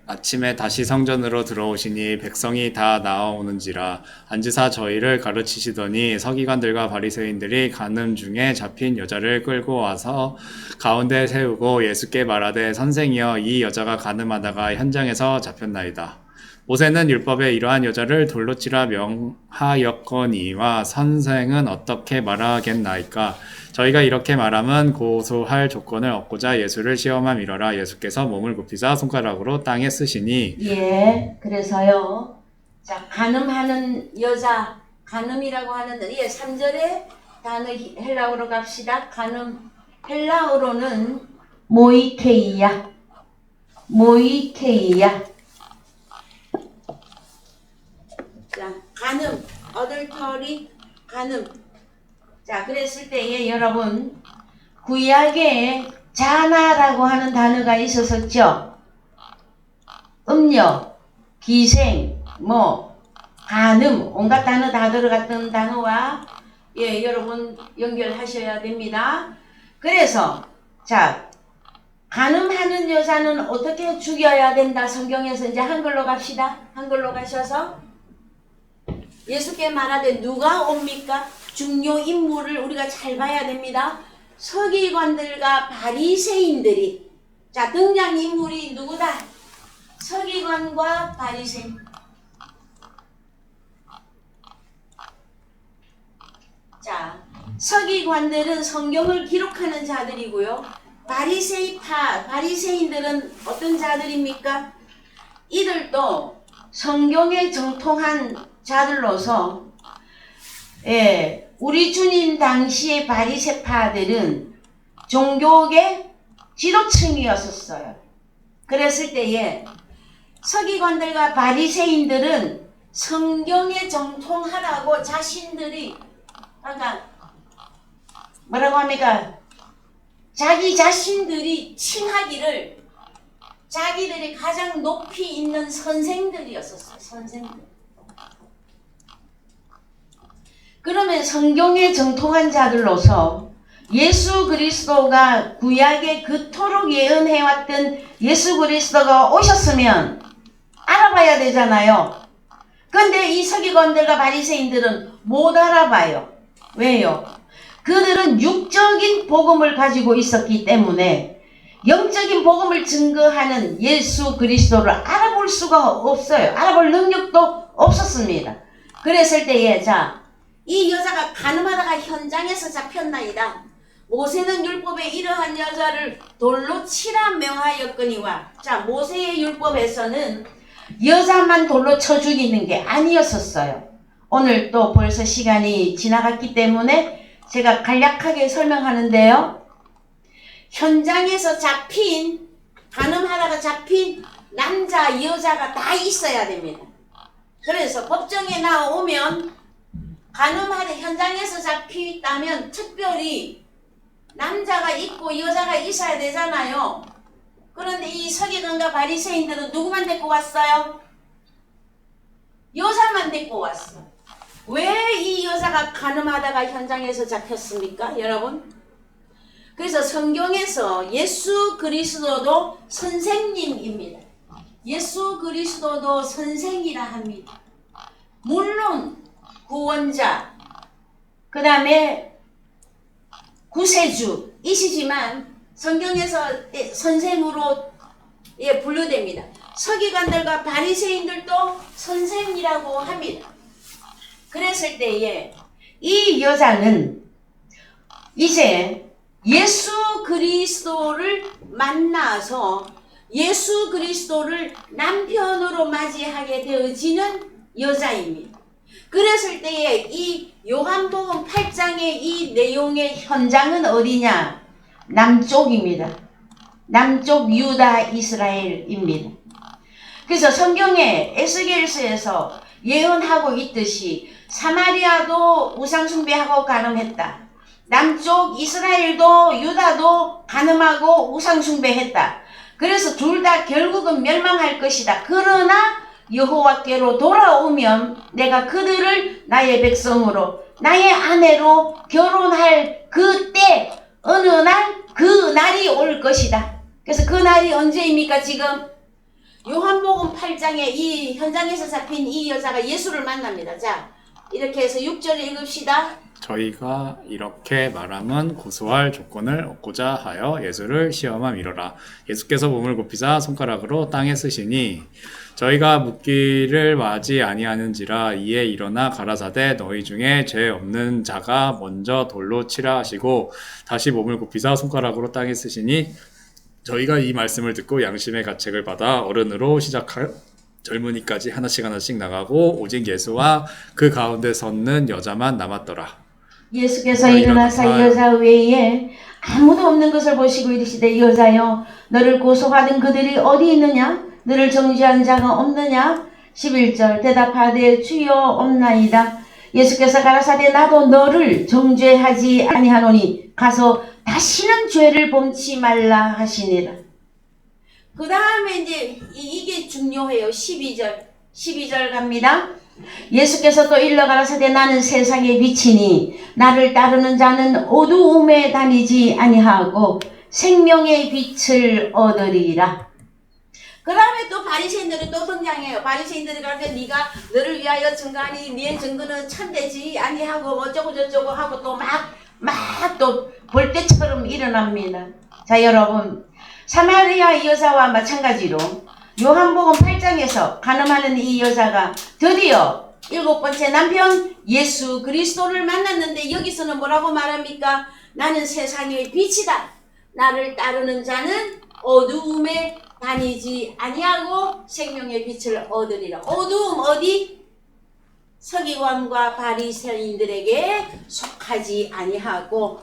아침에 다시 성전으로 들어오시니 백성이 다 나아오는지라 앉으사 저희를 가르치시더니 서기관들과 바리새인들이 간음 중에 잡힌 여자를 끌고 와서 가운데 세우고 예수께 말하되 선생이여 이 여자가 간음하다가 현장에서 잡혔나이다. 모세는 율법에 이러한 여자를 돌로 치라 명하였거니와 선생은 어떻게 말하겠나이까. 저희가 이렇게 말함은 고소할 조건을 얻고자 예수를 시험함이러라. 예수께서 몸을 굽히사 손가락으로 땅에 쓰시니. 예, 그래서요. 자, 간음하는 여자, 간음이라고 하는, 3절에 단어 헬라어로 갑시다. 간음, 헬라어로는 모이케이야. 모이케이야. 자, 간음, 어덜터리, 간음. 자, 그랬을 때에 여러분 구약에 자나라고 하는 단어가 있었었죠. 음력, 기생, 간음, 온갖 단어 다 들어갔던 단어와 여러분 연결하셔야 됩니다. 그래서 자, 간음하는 여자는 어떻게 죽여야 된다. 성경에서 이제 한글로 갑시다. 한글로 가셔서 예수께 말하되 누가 옵니까? 중요 인물을 우리가 잘 봐야 됩니다. 서기관들과 바리새인들이. 자, 등장인물이 누구다? 서기관과 바리새인. 자, 서기관들은 성경을 기록하는 자들이고요. 바리새인들은 어떤 자들입니까? 이들도 성경에 정통한 자들로서 우리 주님 당시의 바리새파들은 종교계 지도층이었었어요. 그랬을 때에 서기관들과 바리새인들은 성경에 정통하라고 자신들이 뭐라고 합니까? 자기 자신들이 칭하기를 자기들이 가장 높이 있는 선생들이었었어요. 선생들. 그러면 성경에 정통한 자들로서 예수 그리스도가 구약에 그토록 예언해왔던 예수 그리스도가 오셨으면 알아봐야 되잖아요. 그런데 이 서기관들과 바리새인들은 못 알아봐요. 왜요? 그들은 육적인 복음을 가지고 있었기 때문에 영적인 복음을 증거하는 예수 그리스도를 알아볼 수가 없어요. 알아볼 능력도 없었습니다. 그랬을 때에 이 여자가 간음하다가 현장에서 잡혔나이다. 모세는 율법에 이러한 여자를 돌로 치라 명하였거니와. 자, 모세의 율법에서는 여자만 돌로 쳐 죽이는 게 아니었었어요. 오늘 또 벌써 시간이 지나갔기 때문에 제가 간략하게 설명하는데요. 현장에서 간음하다가 잡힌 남자, 여자가 다 있어야 됩니다. 그래서 법정에 나오면 간음하다 현장에서 잡혔다면 특별히 남자가 있고 여자가 있어야 되잖아요. 그런데 이 서기관과 바리새인들은 누구만 데리고 왔어요? 여자만 데리고 왔어. 왜 이 여자가 간음하다가 현장에서 잡혔습니까, 여러분? 그래서 성경에서 예수 그리스도도 선생님입니다. 예수 그리스도도 선생이라 합니다. 물론 구원자, 그 다음에 구세주이시지만 성경에서 선생으로 분류됩니다. 서기관들과 바리새인들도 선생이라고 합니다. 그랬을 때에 이 여자는 이제 예수 그리스도를 만나서 예수 그리스도를 남편으로 맞이하게 되어지는 여자입니다. 그랬을 때에 이 요한복음 8장의 이 내용의 현장은 어디냐? 남쪽입니다. 남쪽 유다 이스라엘입니다. 그래서 성경에 에스겔서에서 예언하고 있듯이 사마리아도 우상숭배하고 간음했다. 남쪽 이스라엘도 유다도 간음하고 우상숭배했다. 그래서 둘 다 결국은 멸망할 것이다. 그러나 여호와께로 돌아오면 내가 그들을 나의 백성으로 나의 아내로 결혼할 그때 어느 날 그 날이 올 것이다. 그래서 그 날이 언제입니까? 지금 요한복음 8장에 이 현장에서 잡힌 이 여자가 예수를 만납니다. 자, 이렇게 해서 6절 읽읍시다. 저희가 이렇게 말함은 고소할 조건을 얻고자 하여 예수를 시험함 이러라. 예수께서 몸을 굽히사 손가락으로 땅에 쓰시니 저희가 묻기를 마지 아니하는지라. 이에 일어나 가라사대 너희 중에 죄 없는 자가 먼저 돌로 치라 하시고 다시 몸을 굽히사 손가락으로 땅에 쓰시니 저희가 이 말씀을 듣고 양심의 가책을 받아 어른으로 시작하여 젊은이까지 하나씩 나가고 오직 예수와 그 가운데 섰는 여자만 남았더라. 예수께서 일어나사 이 여자 외에 아무도 없는 것을 보시고 이르시되 이 여자여 너를 고소하던 그들이 어디 있느냐? 너를 정죄한 자가 없느냐? 11절 대답하되 주여 없나이다. 예수께서 가라사대 나도 너를 정죄하지 아니하노니 가서 다시는 죄를 범치 말라 하시니라. 그 다음에 이제 이게 중요해요. 12절 갑니다. 예수께서 또 일러 가라사대 나는 세상의 빛이니 나를 따르는 자는 어두움에 다니지 아니하고 생명의 빛을 얻으리라. 그 다음에 또 바리새인들이 또 등장해요. 바리새인들이 그러는데 네가 너를 위하여 증거하니 네 증거는 참되지 아니하고 어쩌고 저쩌고 하고 또 막 또 볼때처럼 일어납니다. 자, 여러분 사마리아 이 여자와 마찬가지로 요한복음 8장에서 간음하는 이 여자가 드디어 7번째 남편 예수 그리스도를 만났는데 여기서는 뭐라고 말합니까? 나는 세상의 빛이다. 나를 따르는 자는 어두움에 다니지 아니하고 생명의 빛을 얻으리라. 어두움 어디? 서기관과 바리새인들에게 속하지 아니하고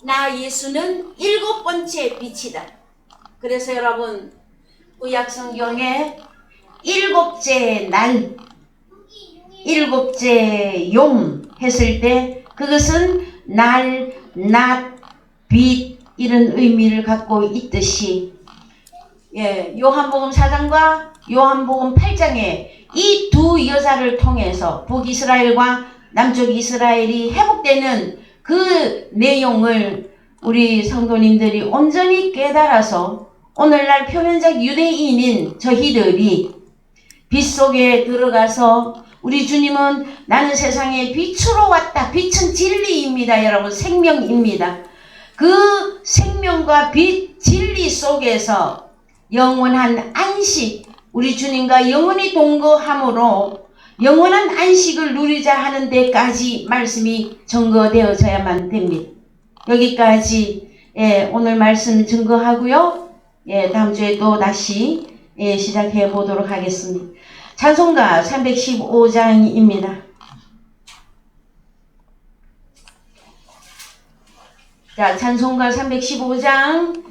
나 예수는 7번째 빛이다. 그래서 여러분 구약성경에 7째 날 7째 용 했을 때 그것은 날, 낮, 빛 이런 의미를 갖고 있듯이 요한복음 4장과 요한복음 8장에 이 두 여자를 통해서 북이스라엘과 남쪽 이스라엘이 회복되는 그 내용을 우리 성도님들이 온전히 깨달아서 오늘날 표면적 유대인인 저희들이 빛 속에 들어가서 우리 주님은 나는 세상에 빛으로 왔다. 빛은 진리입니다. 여러분 생명입니다. 그 생명과 빛 진리 속에서 영원한 안식 우리 주님과 영원히 동거함으로 영원한 안식을 누리자 하는 데까지 말씀이 증거되어져야만 됩니다. 여기까지 오늘 말씀 증거하고요. 다음 주에 또 다시 시작해 보도록 하겠습니다. 찬송가 315장입니다. 자, 찬송가 315장